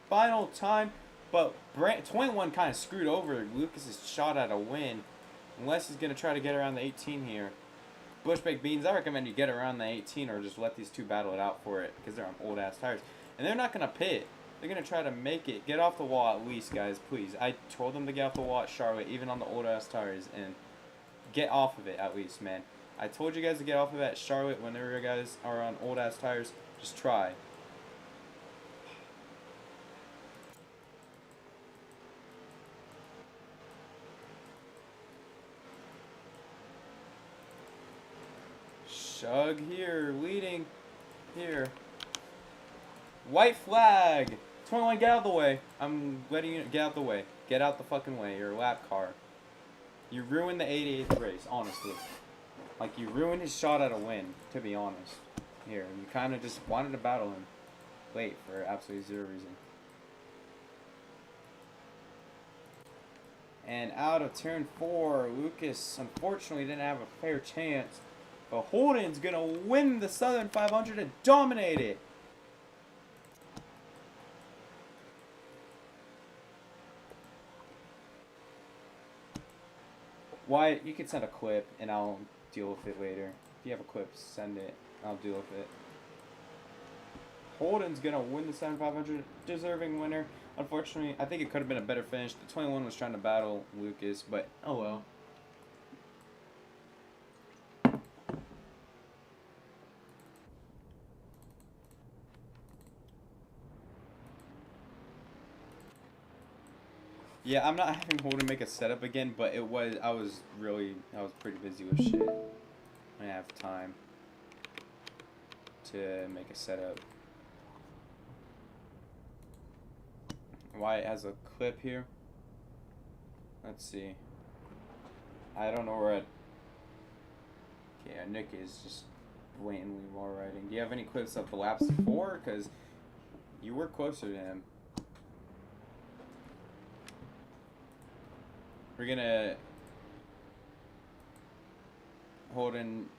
Final time. But 21 kind of screwed over Lucas's shot at a win. Unless he's going to try to get around the 18 here. Bush Baked Beans, I recommend you get around the 18 or just let these 2 battle it out for it. Because they're on old-ass tires. And they're not going to pit. They're going to try to make it. Get off the wall at least, guys, please. I told them to get off the wall at Charlotte, even on the old-ass tires. And get off of it at least, man. I told you guys to get off of it at Charlotte whenever you guys are on old-ass tires. Just try. Shug here, leading here. White flag! 21, get out of the way. I'm letting you get out the way. Get out the fucking way. You're a lap car. You ruined the 88th race, honestly. Like, you ruined his shot at a win, to be honest. Here, you kind of just wanted to battle him late for absolutely 0 reason. And out of turn 4, Lucas unfortunately didn't have a fair chance. But Holden's going to win the Southern 500 and dominate it. Wyatt, you can send a clip and I'll deal with it later. If you have a clip, send it. I'll deal with it. Holden's going to win the Southern 500. Deserving winner. Unfortunately, I think it could have been a better finish. The 21 was trying to battle Lucas, but oh well. Yeah, I'm not having Holden make a setup again, but I was pretty busy with shit. I didn't have time to make a setup. Wyatt has a clip here. Let's see. I don't know where okay, Nick is just blatantly wall riding. Do you have any clips of the laps before? Because you were closer to him. We're gonna Holden,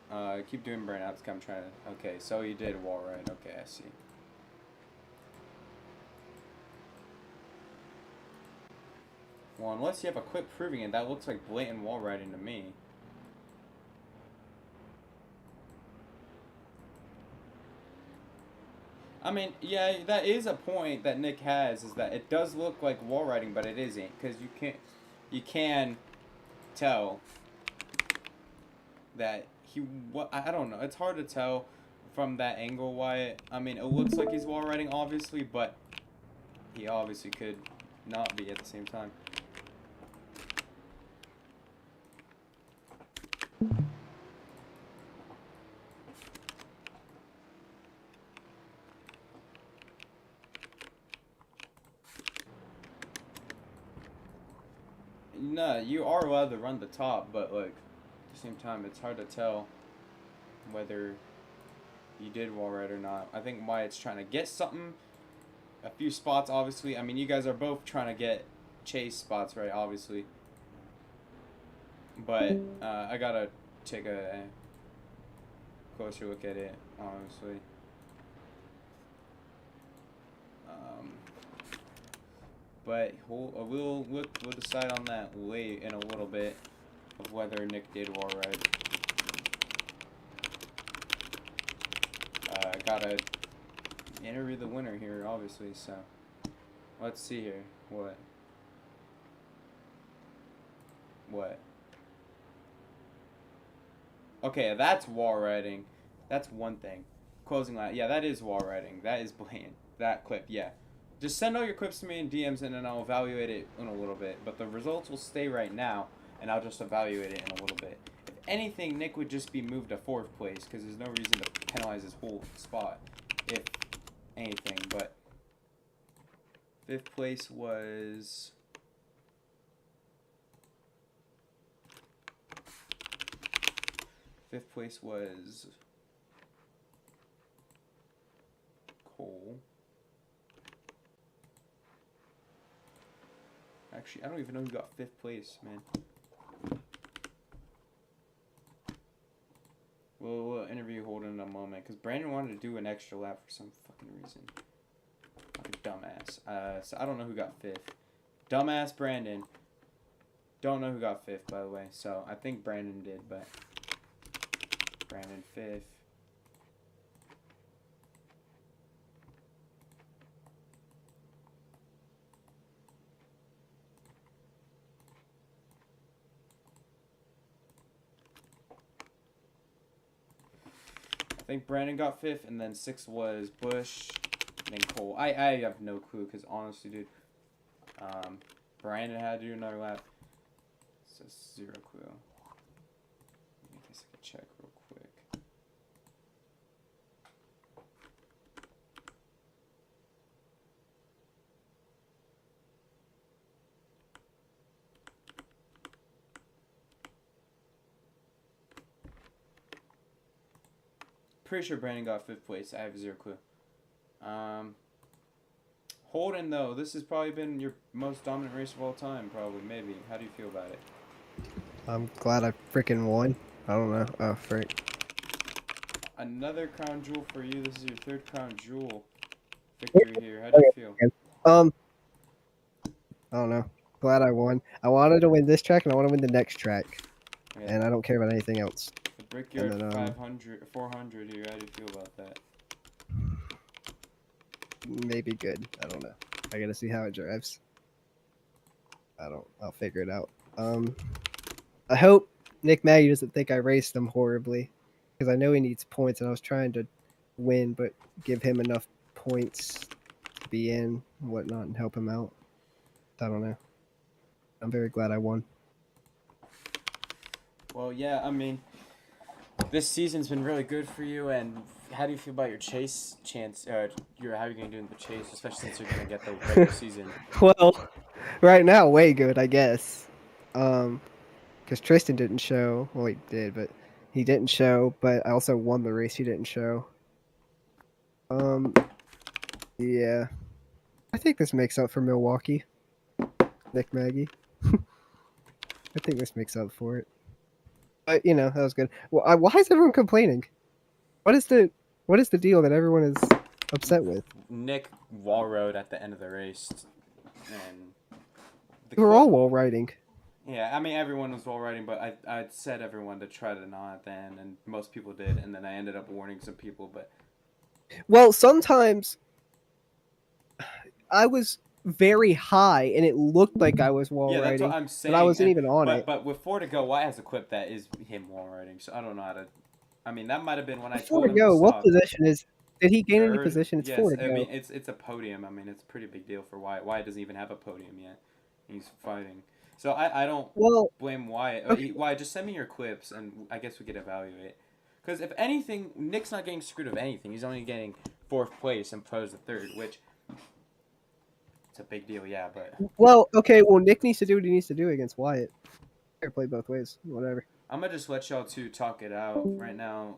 keep doing burnouts. I'm trying to. Okay, so you did wall ride. Okay, I see. Well, unless you have a clip proving it, that looks like blatant wall riding to me. I mean, yeah, that is a point that Nick has, is that it does look like wall riding, but it isn't, because you can tell that I don't know, it's hard to tell from that angle why, I mean, it looks like he's wall riding, obviously, but he obviously could not be at the same time. Yeah, you are allowed to run the top, but like at the same time, it's hard to tell whether you did wall ride or not. I think Wyatt's trying to get something, a few spots, obviously. I mean, you guys are both trying to get chase spots, right? Obviously, but I gotta take a closer look at it, honestly. Um, but we'll decide on that late in a little bit of whether Nick did wall ride. Gotta interview the winner here, obviously. So let's see here. What? Okay, that's wall riding. That's one thing. Closing line. Yeah, that is wall riding. That is blatant. That clip, yeah. Just send all your clips to me in DMs and then I'll evaluate it in a little bit. But the results will stay right now and I'll just evaluate it in a little bit. If anything, Nick would just be moved to 4th place because there's no reason to penalize his whole spot. If anything, but 5th place was... Fifth place was Cole. Actually, I don't even know who got 5th place, man. We'll interview Holden in a moment, because Brandon wanted to do an extra lap for some fucking reason. Like a dumbass. So I don't know who got 5th. Dumbass Brandon. Don't know who got 5th, by the way. So I think Brandon did, but... Brandon 5th. I think Brandon got 5th, and then 6th was Bush, and then Cole. I have no clue, because honestly, dude, Brandon had to do another lap. So 0 clue. I guess I could check real quick. Pretty sure Brandon got 5th place. I have 0 clue. Holden, though, this has probably been your most dominant race of all time, probably, maybe. How do you feel about it? I'm glad I freaking won. I don't know. Oh, frick. Another crown jewel for you. This is your 3rd crown jewel victory here. How do you feel? I don't know. Glad I won. I wanted to win this track, and I want to win the next track. Yeah. And I don't care about anything else. The Brickyard then, 400 here. How do you feel about that? Maybe good. I don't know. I gotta see how it drives. I'll figure it out. I hope Nick Maggie doesn't think I raced him horribly, because I know he needs points, and I was trying to win, but give him enough points to be in and whatnot and help him out. I don't know. I'm very glad I won. Well, yeah, I mean, this season's been really good for you, and how do you feel about your chase chance? How are you going to do in the chase, especially since you're going to get the regular season? Well, right now, way good, I guess. Because Tristan didn't show. Well, he did, but he didn't show. But I also won the race. He didn't show. Yeah. I think this makes up for Milwaukee. Nick Maggie. I think this makes up for it. But that was good. Well, why is everyone complaining? What is the deal that everyone is upset with? Nick wall rode at the end of the race, and We were all wall riding. Yeah, I mean everyone was wall riding, but I said everyone to try to not at the end, and most people did, and then I ended up warning some people. But well, sometimes I was very high, and it looked like I was wall riding. Yeah, that's what I'm saying. But I wasn't even on it. But with 4 to go, Wyatt has a clip that is him wall riding, so I don't know how to. I mean, that might have been when I told him to stop. What position is? Did he gain any position? It's 4 to go. I mean, it's a podium. I mean, it's a pretty big deal for Wyatt. Wyatt doesn't even have a podium yet. He's fighting. So I don't blame Wyatt. Okay. Wyatt, just send me your clips, and I guess we could evaluate. Because if anything, Nick's not getting screwed of anything. He's only getting 4th place and opposed to 3rd, which it's a big deal, yeah. But Well, okay. Well, Nick needs to do what he needs to do against Wyatt. Fair play both ways. Whatever. I'm gonna just let y'all two talk it out right now,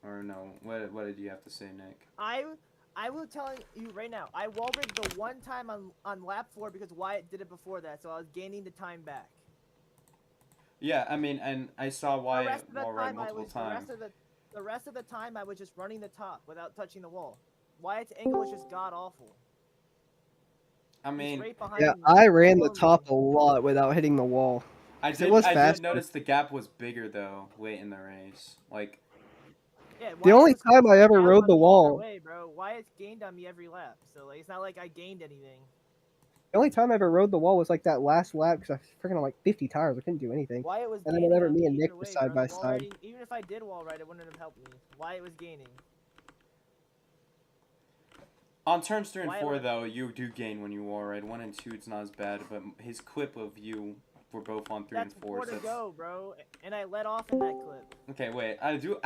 or no? What did you have to say, Nick? I will tell you right now. I wall rigged the one time on lap 4 because Wyatt did it before that, so I was gaining the time back. Yeah, I mean, and I saw why The rest of the wall ride time, multiple times. the rest of the time I was just running the top without touching the wall. Wyatt's angle was just god awful. I He's mean, right behind Yeah, me, I ran the below me. top a lot without hitting the wall. I 'Cause it was did faster. notice the gap was bigger though late in the race. Like, Yeah, The only was time I ever down rode on the me either wall. way, bro. Wyatt's gained on me every lap, so like, it's not like I gained anything. The only time I ever rode the wall was like that last lap because I freaking on like 50 tires. I couldn't do anything. Wyatt was And then gaining whenever on me me and either Nick were way, side bro. by The wall side. riding, even if I did wall ride, it wouldn't have helped me. Wyatt was gaining. on turns 3 and Why 4 would- though, you do gain when you wall ride. 1 and 2, it's not as bad, but his clip of you were both on 3 That's and 4. 4 to go, bro. And I let off in that clip. Okay, wait. I do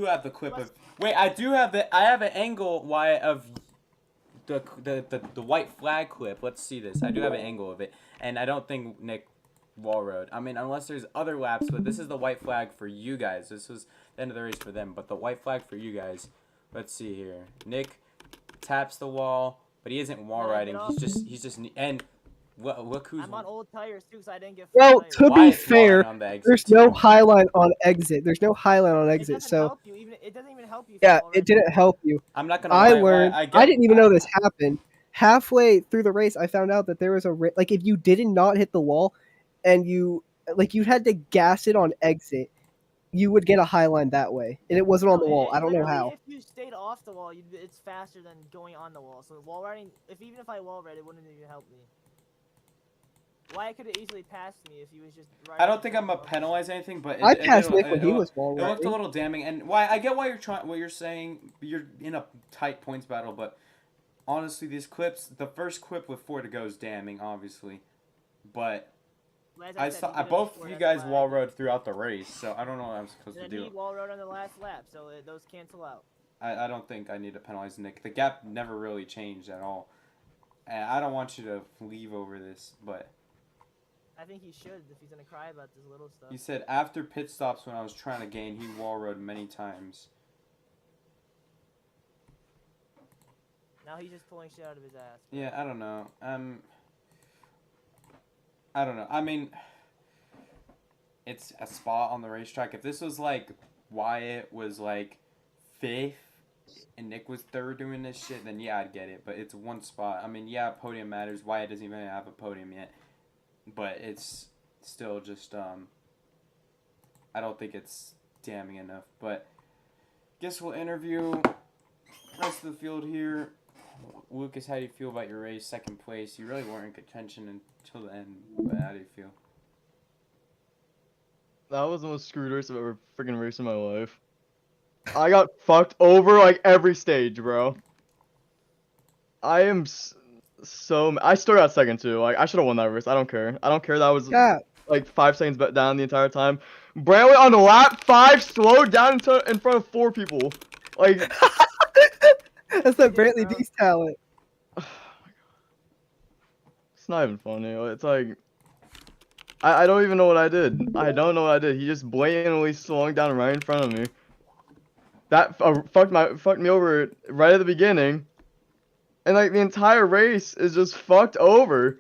have the clip of. Wait, I have an angle of the white flag clip. Let's see this. I do have an angle of it, and I don't think Nick wall rode. I mean, unless there's other laps, but this is the white flag for you guys. This was the end of the race for them, but the white flag for you guys. Let's see here. Nick taps the wall, but he isn't wall Did I riding. get off? He's just and look who's. I'm on old tires too, so I didn't get Well, tires. to Why be is Wyatt fair, on the exit there's too? no highline on exit. There's no highline on It exit, doesn't so help you. It doesn't even help you. if yeah, you wall it ride didn't the help you. I'm not gonna I lie. learned. I didn't even know this happened. Halfway through the race, I found out that there was like if you did not hit the wall, and you had to gas it on exit, you would get a highline that way, and it wasn't on the wall. I don't know literally, how. If you stayed off the wall, it's faster than going on the wall. So wall riding, even if I wall ride, it wouldn't even help me. Wyatt could have easily passed me if he was just. I don't think I'm gonna penalize anything, but I passed Nick when he was wall It looked a riding. little damning, and why I get why what you're saying. You're in a tight points battle, but honestly, these clips, the first clip with 4 to go is damning, obviously, but As I said, saw he did it both before, of you that's guys why I wall did. rode throughout the race, so I don't know what I'm supposed to Then do. he wall rode on the last lap, so those cancel out. I don't think I need to penalize Nick. The gap never really changed at all, and I don't want you to leave over this, but. I think he should if he's gonna cry about this little stuff. He said after pit stops when I was trying to gain, he wall rode many times. Now he's just pulling shit out of his ass. Yeah, I don't know. I don't know. I mean, it's a spot on the racetrack. If this was like Wyatt was like 5th and Nick was 3rd doing this shit, then yeah, I'd get it. But it's one spot. I mean, yeah, podium matters. Wyatt doesn't even have a podium yet. But it's still just, I don't think it's damning enough. But guess we'll interview the rest of the field here. Lucas, how do you feel about your race? 2nd place. You really weren't in contention until the end. But how do you feel? That was the most screwed race I've ever freaking raced in my life. I got fucked over like every stage, bro. I am so. I still got 2nd too. Like I should have won that race. I don't care. I don't care. That was Yeah, like 5 seconds down the entire time. Brantley on lap 5 slowed down in front of 4 people. Like that's that Yeah, Brantley bro. D's talent. it's not even funny. It's like I don't even know what I did. I don't know what I did. He just blatantly slowing down right in front of me. That fucked me over right at the beginning. And like the entire race is just fucked over.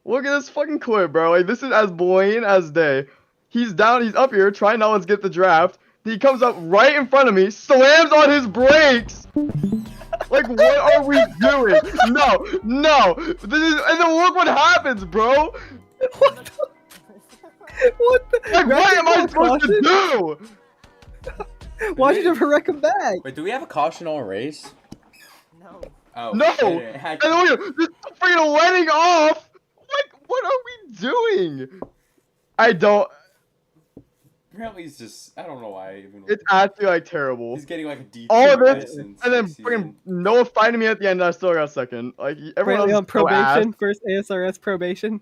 Look at this fucking clip, bro. Like this is as blatant as day. He's up here trying not to get the draft. He comes up right in front of me, slams on his brakes. Like what are we doing? No. And then look what happens, bro. What? What the? Like what am I supposed caution? to do? Why'd you never wreck him back? Wait, do we have a caution on race? No. Oh, No. we didn't. And look at this freaking letting off. Like what are we doing? I don't. Apparently he's just, I don't know why I even. It's actually like terrible. He's getting like a D2 All of this, license and then next freaking season. Noah fighting me at the end, and I still got 2nd. Like everyone Brantley else on is so ass. probation, first ASRS probation.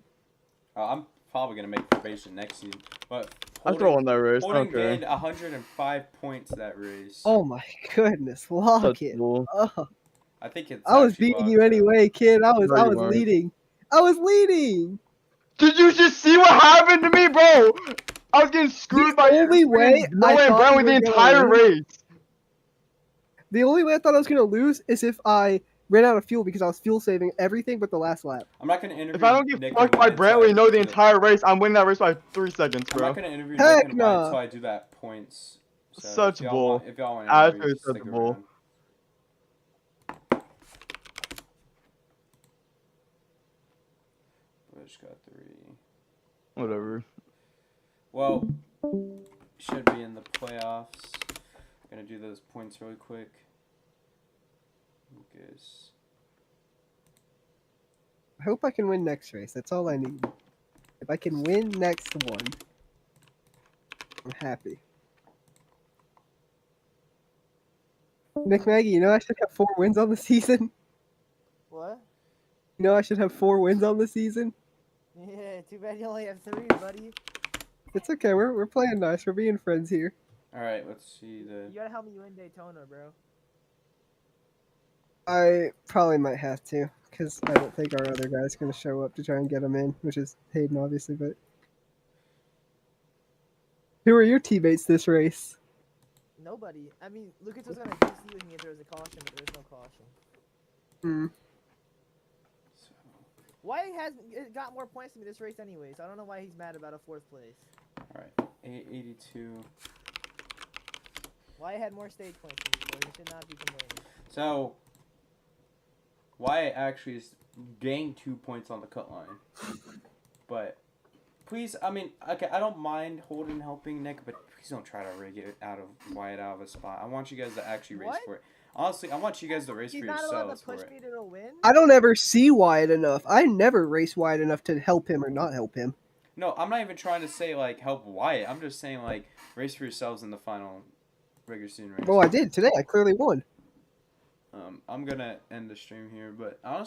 I'm probably gonna make probation next season, but I still won that race. I Holden don't care. gained 105 points that race. Oh my goodness, lock Such it. bull. Oh. I think it's. I was actually beating bugged, you though. anyway, kid. I was No, I you was weren't. leading. I was leading. Did you just see what happened to me, bro? I was getting screwed by only way No I way thought Brown you with the were gonna entire win- race. The only way I thought I was gonna lose is if I ran out of fuel because I was fuel saving everything but the last lap. I'm not gonna interview If I don't get Nick fucked by until I Brantley, no, the do- entire race, I'm winning that race by 3 seconds, I'm bro. not gonna interview Heck Nick and White nah. until I do that points. So Such if y'all bull. want, if y'all want to That's interview, such stick bull. around. Bush got 3. Whatever. Well, should be in the playoffs. Gonna do those points really quick. Lucas. I hope I can win next race. That's all I need. If I can win next one, I'm happy. Nick Maggie, you know I should have 4 wins on the season. What? You know I should have 4 wins on the season. Yeah, too bad you only have 3, buddy. It's okay. We're playing nice. We're being friends here. All right, let's see the. You gotta help me win Daytona, bro. I probably might have to, because I don't think our other guy's going to show up to try and get him in, which is Hayden, obviously, but... Who are your teammates this race? Nobody. I mean, Lucas was gonna DC with me if there was a caution, but there's no caution. Hmm. So, Wyatt has got more points than me this race anyway, so I don't know why he's mad about a 4th place. all right, 882. Wyatt had more stage points than me, so he should not be complaining. So, Wyatt actually is gained 2 points on the cut line. But please, I mean, okay, I don't mind Holden helping Nick, but please don't try to rig it out of Wyatt out of a spot. I want you guys to actually race What? for it. Honestly, I want you guys to race He's for not allowed yourselves to for push it. me to the win? I don't ever see Wyatt enough. I never race Wyatt enough to help him or not help him. No, I'm not even trying to say like help Wyatt. I'm just saying like race for yourselves in the final regular season race. Well, I did today. I clearly won. I'm gonna end the stream here, but honestly.